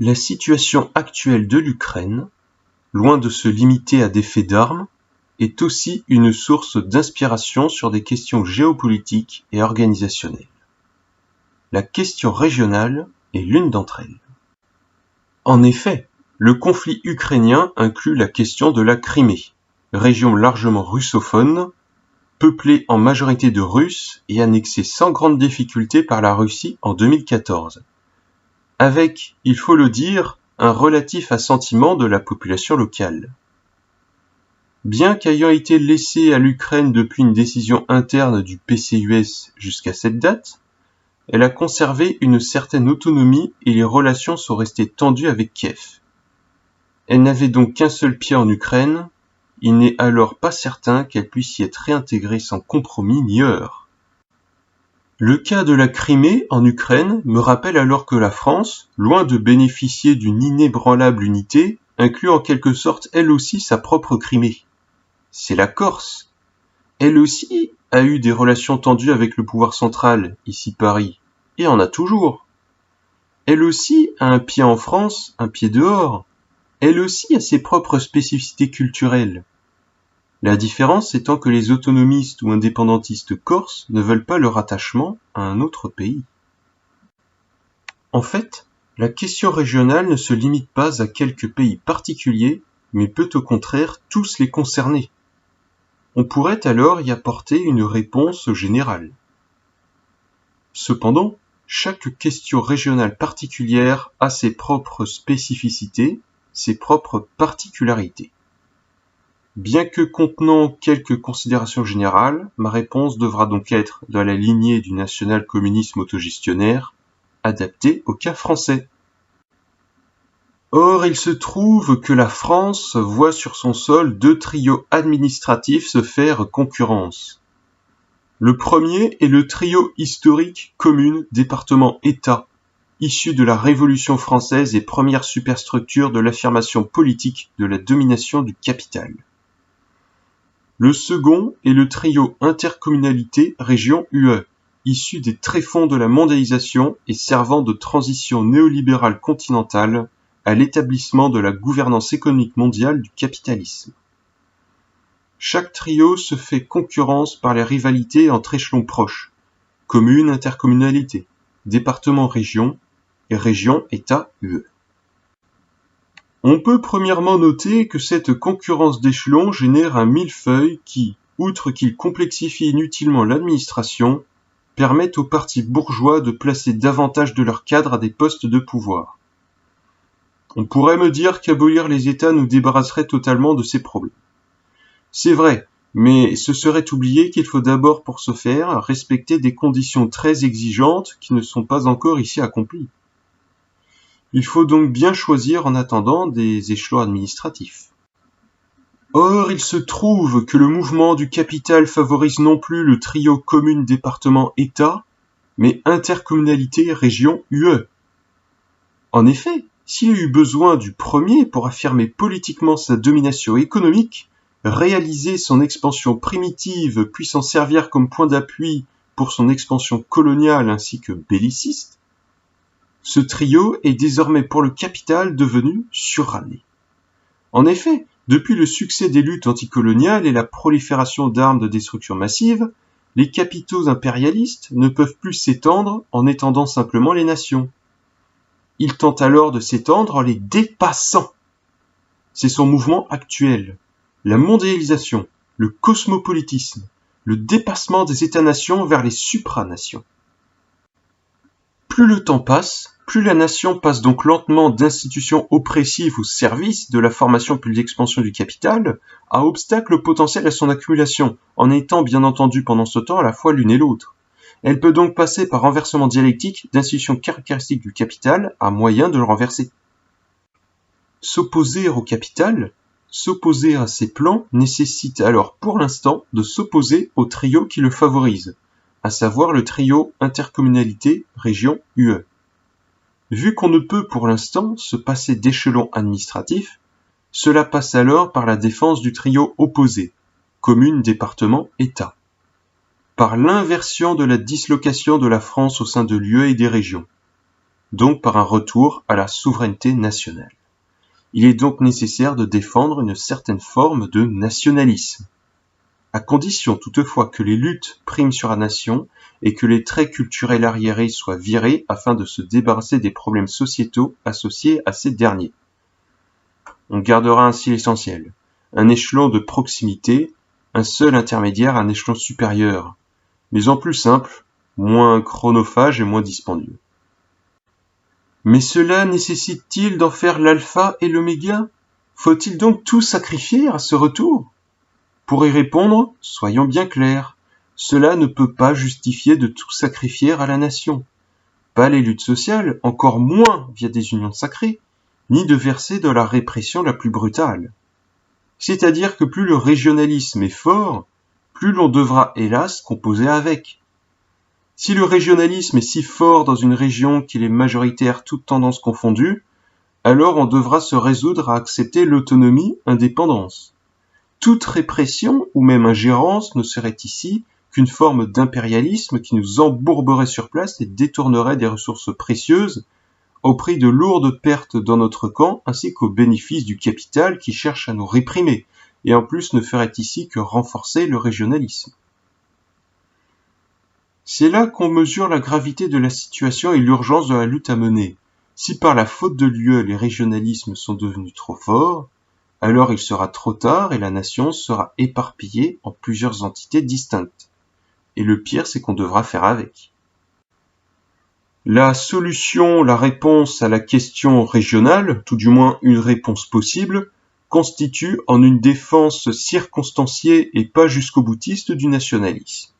La situation actuelle de l'Ukraine, loin de se limiter à des faits d'armes, est aussi une source d'inspiration sur des questions géopolitiques et organisationnelles. La question régionale est l'une d'entre elles. En effet, le conflit ukrainien inclut la question de la Crimée, région largement russophone, peuplée en majorité de Russes et annexée sans grande difficulté par la Russie en 2014, avec, il faut le dire, un relatif assentiment de la population locale. Bien qu'ayant été laissée à l'Ukraine depuis une décision interne du PCUS jusqu'à cette date, elle a conservé une certaine autonomie et les relations sont restées tendues avec Kiev. Elle n'avait donc qu'un seul pied en Ukraine, il n'est alors pas certain qu'elle puisse y être réintégrée sans compromis ni heurts. Le cas de la Crimée en Ukraine me rappelle alors que la France, loin de bénéficier d'une inébranlable unité, inclut en quelque sorte elle aussi sa propre Crimée. C'est la Corse. Elle aussi a eu des relations tendues avec le pouvoir central, ici Paris, et en a toujours. Elle aussi a un pied en France, un pied dehors. Elle aussi a ses propres spécificités culturelles. La différence étant que les autonomistes ou indépendantistes corses ne veulent pas leur attachement à un autre pays. En fait, la question régionale ne se limite pas à quelques pays particuliers, mais peut au contraire tous les concerner. On pourrait alors y apporter une réponse générale. Cependant, chaque question régionale particulière a ses propres spécificités, ses propres particularités. Bien que contenant quelques considérations générales, ma réponse devra donc être dans la lignée du national-communisme autogestionnaire, adaptée au cas français. Or, il se trouve que la France voit sur son sol deux trios administratifs se faire concurrence. Le premier est le trio historique commune, département, État, issu de la Révolution française et première superstructure de l'affirmation politique de la domination du capital. Le second est le trio intercommunalité région UE, issu des tréfonds de la mondialisation et servant de transition néolibérale continentale à l'établissement de la gouvernance économique mondiale du capitalisme. Chaque trio se fait concurrence par les rivalités entre échelons proches, commune, intercommunalité, département, région et région, État, UE. On peut premièrement noter que cette concurrence d'échelons génère un millefeuille qui, outre qu'il complexifie inutilement l'administration, permet aux partis bourgeois de placer davantage de leurs cadres à des postes de pouvoir. On pourrait me dire qu'abolir les États nous débarrasserait totalement de ces problèmes. C'est vrai, mais ce serait oublier qu'il faut d'abord pour ce faire respecter des conditions très exigeantes qui ne sont pas encore ici accomplies. Il faut donc bien choisir en attendant des échelons administratifs. Or, il se trouve que le mouvement du capital favorise non plus le trio commune, département, État, mais intercommunalité, région, UE. En effet, s'il a eu besoin du premier pour affirmer politiquement sa domination économique, réaliser son expansion primitive puis s'en servir comme point d'appui pour son expansion coloniale ainsi que belliciste, ce trio est désormais pour le capital devenu suranné. En effet, depuis le succès des luttes anticoloniales et la prolifération d'armes de destruction massive, les capitaux impérialistes ne peuvent plus s'étendre en étendant simplement les nations. Ils tentent alors de s'étendre en les dépassant. C'est son mouvement actuel. La mondialisation, le cosmopolitisme, le dépassement des États-nations vers les supranations. Plus le temps passe, plus la nation passe donc lentement d'institutions oppressives au service de la formation puis de l'expansion du capital, à obstacle potentiel à son accumulation, en étant bien entendu pendant ce temps à la fois l'une et l'autre. Elle peut donc passer par renversement dialectique d'institutions caractéristiques du capital à moyen de le renverser. S'opposer au capital, s'opposer à ses plans nécessite alors pour l'instant de s'opposer au trio qui le favorise, à savoir le trio intercommunalité région UE. Vu qu'on ne peut pour l'instant se passer d'échelon administratif, cela passe alors par la défense du trio opposé, commune, département, État, par l'inversion de la dislocation de la France au sein de l'UE et des régions. donc par un retour à la souveraineté nationale. Il est donc nécessaire de défendre une certaine forme de nationalisme, à condition toutefois que les luttes priment sur la nation et que les traits culturels arriérés soient virés afin de se débarrasser des problèmes sociétaux associés à ces derniers. On gardera ainsi l'essentiel, un échelon de proximité, un seul intermédiaire à un échelon supérieur, mais en plus simple, moins chronophage et moins dispendieux. Mais cela nécessite-t-il d'en faire l'alpha et l'oméga? Faut-il donc tout sacrifier à ce retour? Pour y répondre, soyons bien clairs, cela ne peut pas justifier de tout sacrifier à la nation. Pas les luttes sociales, encore moins via des unions sacrées, ni de verser dans la répression la plus brutale. C'est-à-dire que plus le régionalisme est fort, plus l'on devra hélas composer avec. Si le régionalisme est si fort dans une région qu'il est majoritaire toutes tendances confondues, alors on devra se résoudre à accepter l'autonomie-indépendance. Toute répression ou même ingérence ne serait ici qu'une forme d'impérialisme qui nous embourberait sur place et détournerait des ressources précieuses au prix de lourdes pertes dans notre camp ainsi qu'au bénéfice du capital qui cherche à nous réprimer et en plus ne ferait ici que renforcer le régionalisme. C'est là qu'on mesure la gravité de la situation et l'urgence de la lutte à mener. Si par la faute de l'UE les régionalismes sont devenus trop forts, alors il sera trop tard et la nation sera éparpillée en plusieurs entités distinctes. Et le pire, c'est qu'on devra faire avec. La solution, la réponse à la question régionale, tout du moins une réponse possible, constitue en une défense circonstanciée et pas jusqu'au boutiste du nationalisme.